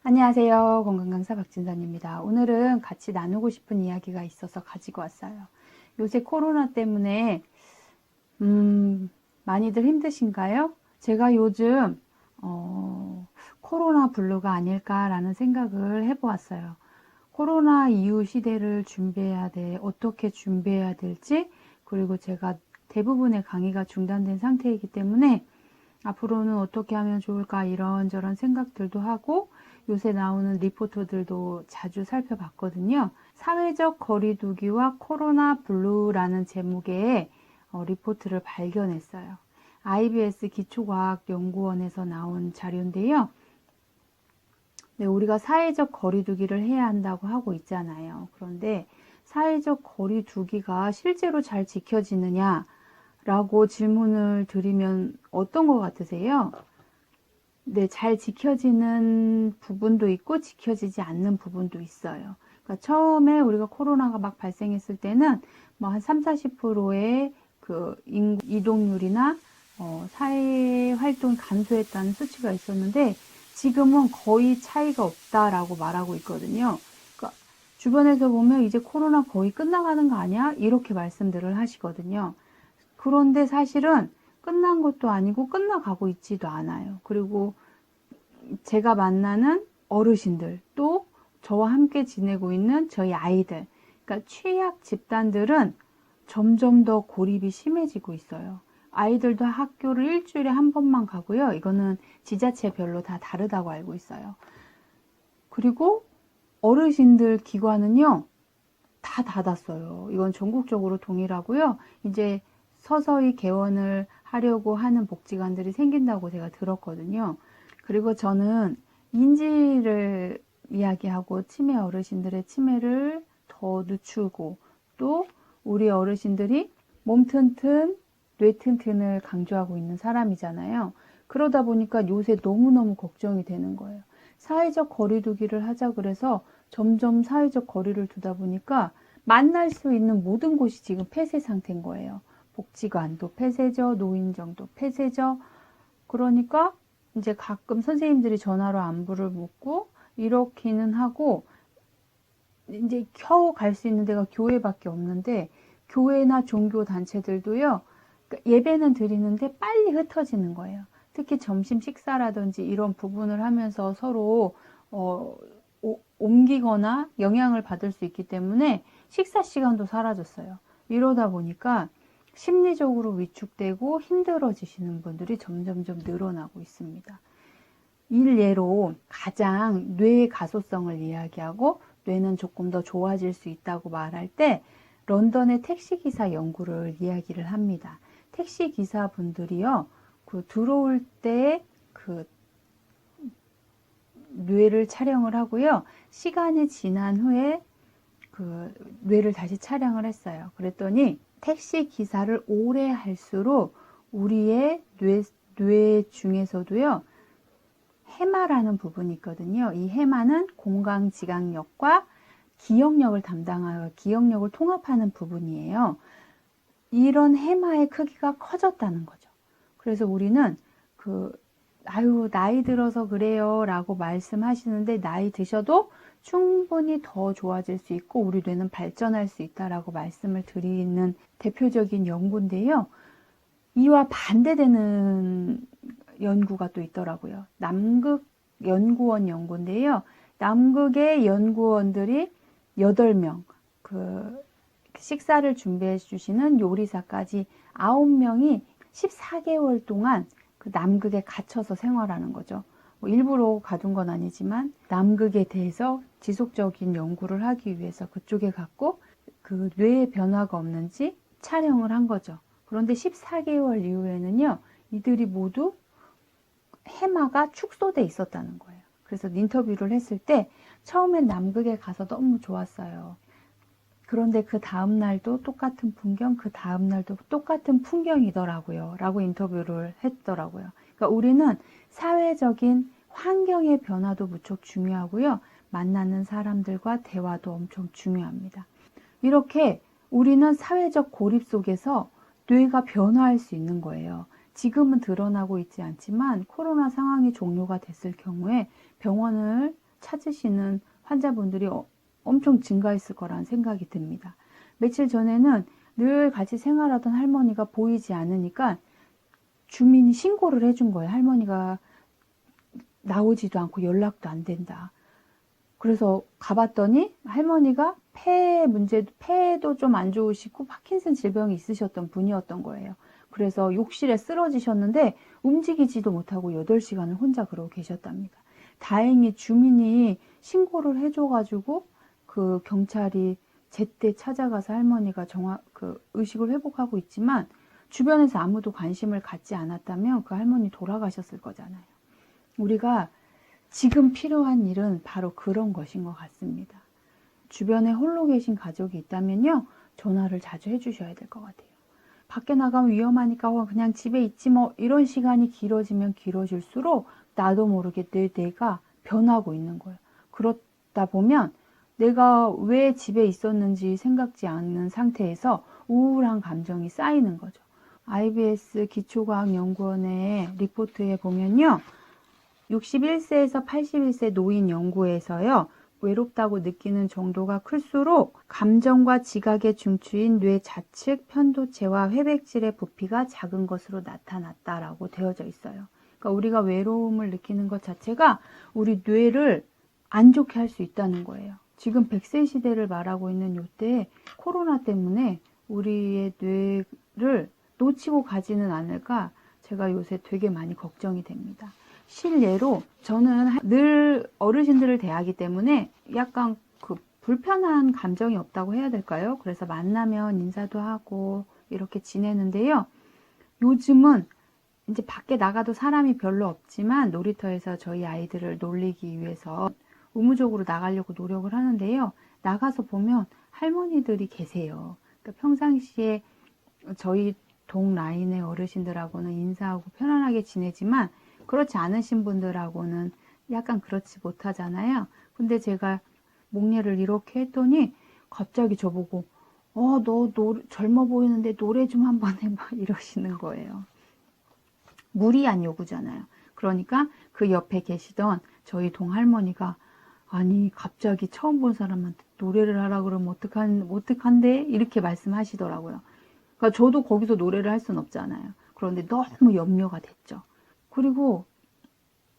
안녕하세요. 건강강사 박진선입니다. 오늘은 같이 나누고 싶은 이야기가 있어서 가지고 왔어요. 요새 코로나 때문에 많이들 힘드신가요? 제가 요즘 코로나 블루가 아닐까라는 생각을 해보았어요. 코로나 이후 시대를 준비해야 돼, 어떻게 준비해야 될지, 그리고 제가 대부분의 강의가 중단된 상태이기 때문에 앞으로는 어떻게 하면 좋을까 이런저런 생각들도 하고 요새 나오는 리포트들도 자주 살펴봤거든요. 사회적 거리두기와 코로나 블루라는 제목의 리포트를 발견했어요. IBS 기초과학연구원에서 나온 자료인데요. 네, 우리가 사회적 거리두기를 해야 한다고 하고 있잖아요. 그런데 사회적 거리두기가 실제로 잘 지켜지느냐 라고 질문을 드리면 어떤 것 같으세요? 네, 잘 지켜지는 부분도 있고 지켜지지 않는 부분도 있어요. 그러니까 처음에 우리가 코로나가 막 발생했을 때는 뭐 한 3, 40%의 그 이동률이나 사회 활동이 감소했다는 수치가 있었는데 지금은 거의 차이가 없다라고 말하고 있거든요. 그러니까 주변에서 보면 이제 코로나 거의 끝나가는 거 아니야? 이렇게 말씀들을 하시거든요. 그런데 사실은 끝난 것도 아니고 끝나가고 있지도 않아요. 그리고 제가 만나는 어르신들, 또 저와 함께 지내고 있는 저희 아이들, 그러니까 취약 집단들은 점점 더 고립이 심해지고 있어요. 아이들도 학교를 일주일에 한 번만 가고요. 이거는 지자체별로 다 다르다고 알고 있어요. 그리고 어르신들 기관은요, 다 닫았어요. 이건 전국적으로 동일하고요. 이제 서서히 개원을 하려고 하는 복지관들이 생긴다고 제가 들었거든요. 그리고 저는 인지를 이야기하고 치매 어르신들의 치매를 더 늦추고 또 우리 어르신들이 몸 튼튼, 뇌 튼튼을 강조하고 있는 사람이잖아요. 그러다 보니까 요새 너무너무 걱정이 되는 거예요. 사회적 거리두기를 하자 그래서 점점 사회적 거리를 두다 보니까 만날 수 있는 모든 곳이 지금 폐쇄 상태인 거예요. 복지관도 폐쇄죠. 노인정도 폐쇄죠. 그러니까 이제 가끔 선생님들이 전화로 안부를 묻고 이렇기는 하고 이제 겨우 갈 수 있는 데가 교회밖에 없는데 교회나 종교 단체들도요. 예배는 드리는데 빨리 흩어지는 거예요. 특히 점심 식사라든지 이런 부분을 하면서 서로 옮기거나 영향을 받을 수 있기 때문에 식사 시간도 사라졌어요. 이러다 보니까 심리적으로 위축되고 힘들어지시는 분들이 점점점 늘어나고 있습니다. 일례로 가장 뇌의 가소성을 이야기하고 뇌는 조금 더 좋아질 수 있다고 말할 때 런던의 택시기사 연구를 이야기를 합니다. 택시기사 분들이요, 들어올 때 뇌를 촬영을 하고요, 시간이 지난 후에 뇌를 다시 촬영을 했어요. 그랬더니 택시 기사를 오래 할수록 우리의 뇌 중에서도요, 해마라는 부분이 있거든요. 이 해마는 공강지각력과 기억력을 담당하여 기억력을 통합하는 부분이에요. 이런 해마의 크기가 커졌다는 거죠. 그래서 우리는 나이 들어서 그래요 라고 말씀하시는데 나이 드셔도 충분히 더 좋아질 수 있고 우리 뇌는 발전할 수 있다라고 말씀을 드리는 대표적인 연구인데요. 이와 반대되는 연구가 또 있더라고요. 남극 연구원 연구인데요. 남극의 연구원들이 8명, 식사를 준비해 주시는 요리사까지 9명이 14개월 동안 남극에 갇혀서 생활하는 거죠. 뭐 일부러 가둔 건 아니지만 남극에 대해서 지속적인 연구를 하기 위해서 그쪽에 갔고 뇌의 변화가 없는지 촬영을 한 거죠. 그런데 14개월 이후에는요, 이들이 모두 해마가 축소돼 있었다는 거예요. 그래서 인터뷰를 했을 때 처음엔 남극에 가서 너무 좋았어요. 그런데 그 다음 날도 똑같은 풍경, 그 다음 날도 똑같은 풍경이더라고요. 라고 인터뷰를 했더라고요. 그러니까 우리는 사회적인 환경의 변화도 무척 중요하고요. 만나는 사람들과 대화도 엄청 중요합니다. 이렇게 우리는 사회적 고립 속에서 뇌가 변화할 수 있는 거예요. 지금은 드러나고 있지 않지만 코로나 상황이 종료가 됐을 경우에 병원을 찾으시는 환자분들이 엄청 증가했을 거라는 생각이 듭니다. 며칠 전에는 늘 같이 생활하던 할머니가 보이지 않으니까 주민이 신고를 해준 거예요. 할머니가 나오지도 않고 연락도 안 된다. 그래서 가봤더니 할머니가 폐도 좀 안 좋으시고 파킨슨 질병이 있으셨던 분이었던 거예요. 그래서 욕실에 쓰러지셨는데 움직이지도 못하고 8시간을 혼자 그러고 계셨답니다. 다행히 주민이 신고를 해줘가지고 그 경찰이 제때 찾아가서 할머니가 의식을 회복하고 있지만 주변에서 아무도 관심을 갖지 않았다면 그 할머니 돌아가셨을 거잖아요. 우리가 지금 필요한 일은 바로 그런 것인 것 같습니다. 주변에 홀로 계신 가족이 있다면요, 전화를 자주 해주셔야 될 것 같아요. 밖에 나가면 위험하니까 그냥 집에 있지 뭐, 이런 시간이 길어지면 길어질수록 나도 모르게 내 뇌가 변하고 있는 거예요. 그러다 보면 내가 왜 집에 있었는지 생각지 않는 상태에서 우울한 감정이 쌓이는 거죠. IBS 기초과학연구원의 리포트에 보면요, 61세에서 81세 노인 연구에서요, 외롭다고 느끼는 정도가 클수록 감정과 지각의 중추인 뇌 좌측 편도체와 회백질의 부피가 작은 것으로 나타났다라고 되어져 있어요. 그러니까 우리가 외로움을 느끼는 것 자체가 우리 뇌를 안 좋게 할 수 있다는 거예요. 지금 100세 시대를 말하고 있는 이때 코로나 때문에 우리의 뇌를 놓치고 가지는 않을까 제가 요새 되게 많이 걱정이 됩니다. 실례로 저는 늘 어르신들을 대하기 때문에 약간 그 불편한 감정이 없다고 해야 될까요? 그래서 만나면 인사도 하고 이렇게 지내는데요. 요즘은 이제 밖에 나가도 사람이 별로 없지만 놀이터에서 저희 아이들을 놀리기 위해서 의무적으로 나가려고 노력을 하는데요. 나가서 보면 할머니들이 계세요. 그러니까 평상시에 저희 동 라인의 어르신들하고는 인사하고 편안하게 지내지만 그렇지 않으신 분들하고는 약간 그렇지 못하잖아요. 근데 제가 목례를 이렇게 했더니 갑자기 저보고 너 젊어 보이는데 노래 좀 한번 해봐 이러시는 거예요. 무리한 요구잖아요. 그러니까 그 옆에 계시던 저희 동할머니가 아니 갑자기 처음 본 사람한테 노래를 하라 그러면 어떡한데? 이렇게 말씀하시더라고요. 그러니까 저도 거기서 노래를 할 수는 없잖아요. 그런데 너무 염려가 됐죠. 그리고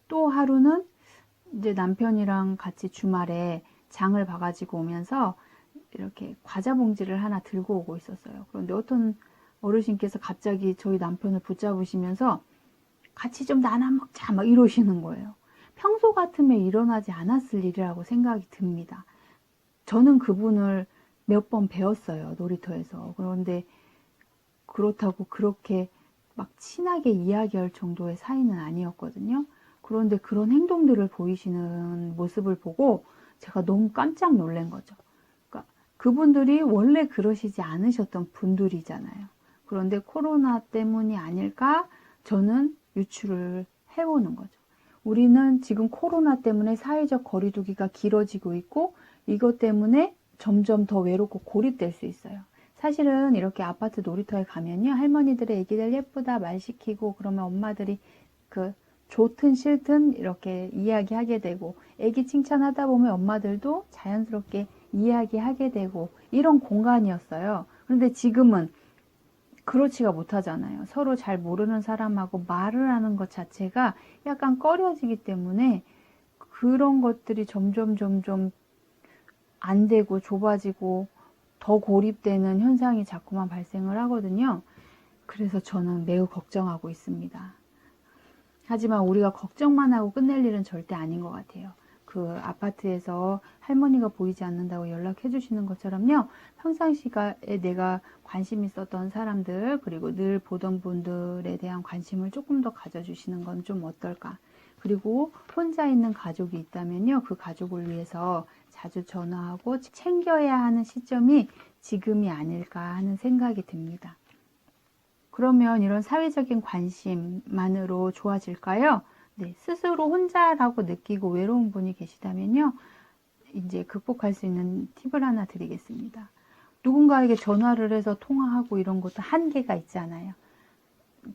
또 하루는 이제 남편이랑 같이 주말에 장을 봐가지고 오면서 이렇게 과자 봉지를 하나 들고 오고 있었어요. 그런데 어떤 어르신께서 갑자기 저희 남편을 붙잡으시면서 같이 좀 나눠 먹자 막 이러시는 거예요. 평소 같으면 일어나지 않았을 일이라고 생각이 듭니다. 저는 그분을 몇 번 배웠어요, 놀이터에서. 그런데 그렇다고 그렇게 막 친하게 이야기할 정도의 사이는 아니었거든요. 그런데 그런 행동들을 보이시는 모습을 보고 제가 너무 깜짝 놀란 거죠. 그러니까 그분들이 원래 그러시지 않으셨던 분들이잖아요. 그런데 코로나 때문이 아닐까 저는 유추를 해보는 거죠. 우리는 지금 코로나 때문에 사회적 거리두기가 길어지고 있고 이것 때문에 점점 더 외롭고 고립될 수 있어요. 사실은 이렇게 아파트 놀이터에 가면요, 할머니들의 애기들 예쁘다 말 시키고 그러면 엄마들이 좋든 싫든 이렇게 이야기하게 되고 애기 칭찬하다 보면 엄마들도 자연스럽게 이야기하게 되고 이런 공간이었어요. 그런데 지금은 그렇지가 못하잖아요. 서로 잘 모르는 사람하고 말을 하는 것 자체가 약간 꺼려지기 때문에 그런 것들이 점점 안 되고 좁아지고 더 고립되는 현상이 자꾸만 발생을 하거든요. 그래서 저는 매우 걱정하고 있습니다. 하지만 우리가 걱정만 하고 끝낼 일은 절대 아닌 것 같아요. 그 아파트에서 할머니가 보이지 않는다고 연락해 주시는 것처럼요. 평상시에 내가 관심 있었던 사람들 그리고 늘 보던 분들에 대한 관심을 조금 더 가져주시는 건 좀 어떨까. 그리고 혼자 있는 가족이 있다면요. 그 가족을 위해서 자주 전화하고 챙겨야 하는 시점이 지금이 아닐까 하는 생각이 듭니다. 그러면 이런 사회적인 관심만으로 좋아질까요? 네, 스스로 혼자라고 느끼고 외로운 분이 계시다면요. 이제 극복할 수 있는 팁을 하나 드리겠습니다. 누군가에게 전화를 해서 통화하고 이런 것도 한계가 있잖아요.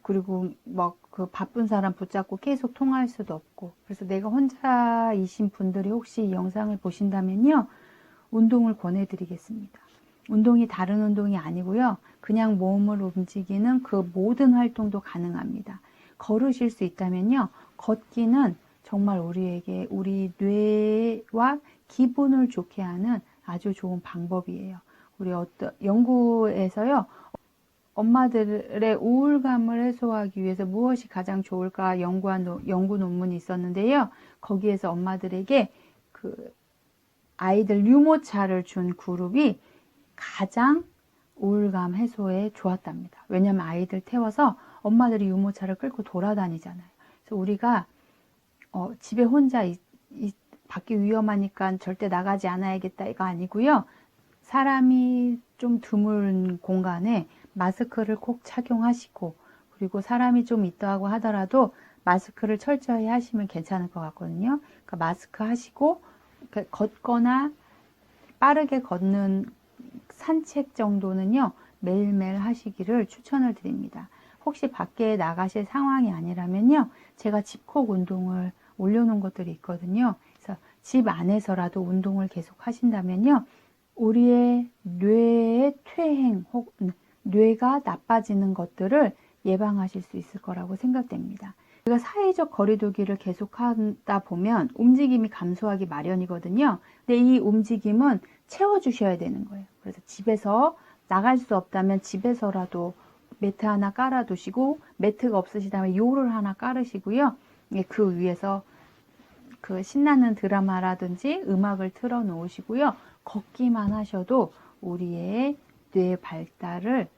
그리고 막 그 바쁜 사람 붙잡고 계속 통화할 수도 없고, 그래서 내가 혼자이신 분들이 혹시 이 영상을 보신다면요, 운동을 권해드리겠습니다. 운동이 다른 운동이 아니고요, 그냥 몸을 움직이는 그 모든 활동도 가능합니다. 걸으실 수 있다면요, 걷기는 정말 우리에게 우리 뇌와 기분을 좋게 하는 아주 좋은 방법이에요. 우리 어떤 연구에서요, 엄마들의 우울감을 해소하기 위해서 무엇이 가장 좋을까 연구 논문이 있었는데요. 거기에서 엄마들에게 그 아이들 유모차를 준 그룹이 가장 우울감 해소에 좋았답니다. 왜냐하면 아이들 태워서 엄마들이 유모차를 끌고 돌아다니잖아요. 그래서 우리가 집에 혼자 밖이 위험하니까 절대 나가지 않아야겠다 이거 아니고요. 사람이 좀 드문 공간에 마스크를 꼭 착용하시고, 그리고 사람이 좀 있다고 하더라도 마스크를 철저히 하시면 괜찮을 것 같거든요. 그러니까 마스크 하시고 걷거나 빠르게 걷는 산책 정도는요, 매일매일 하시기를 추천을 드립니다. 혹시 밖에 나가실 상황이 아니라면요, 제가 집콕 운동을 올려놓은 것들이 있거든요. 그래서 집 안에서라도 운동을 계속 하신다면요, 우리의 뇌의 퇴행 혹은 뇌가 나빠지는 것들을 예방하실 수 있을 거라고 생각됩니다. 우리가 사회적 거리두기를 계속하다 보면 움직임이 감소하기 마련이거든요. 근데 이 움직임은 채워주셔야 되는 거예요. 그래서 집에서 나갈 수 없다면 집에서라도 매트 하나 깔아두시고, 매트가 없으시다면 요를 하나 깔으시고요. 그 위에서 그 신나는 드라마라든지 음악을 틀어 놓으시고요. 걷기만 하셔도 우리의 뇌 발달을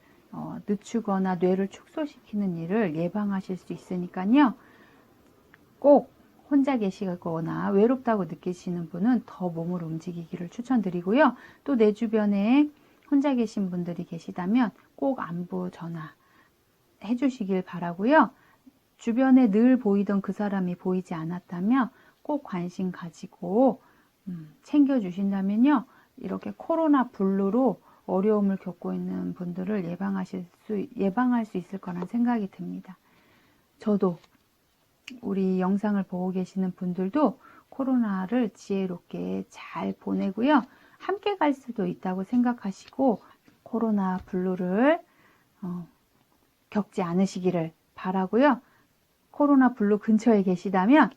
늦추거나 뇌를 축소시키는 일을 예방하실 수 있으니까요. 꼭 혼자 계시거나 외롭다고 느끼시는 분은 더 몸을 움직이기를 추천드리고요. 또 내 주변에 혼자 계신 분들이 계시다면 꼭 안부 전화 해주시길 바라고요. 주변에 늘 보이던 그 사람이 보이지 않았다면 꼭 관심 가지고 챙겨주신다면요, 이렇게 코로나 블루로 어려움을 겪고 있는 분들을 예방할 수 있을 거란 생각이 듭니다. 저도, 우리 영상을 보고 계시는 분들도 코로나를 지혜롭게 잘 보내고요, 함께 갈 수도 있다고 생각하시고 코로나 블루를 겪지 않으시기를 바라고요. 코로나 블루 근처에 계시다면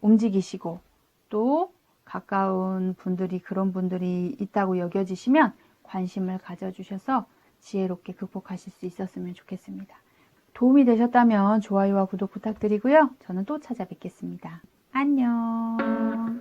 움직이시고, 또 가까운 분들이 그런 분들이 있다고 여겨지시면 관심을 가져주셔서 지혜롭게 극복하실 수 있었으면 좋겠습니다. 도움이 되셨다면 좋아요와 구독 부탁드리고요. 저는 또 찾아뵙겠습니다. 안녕.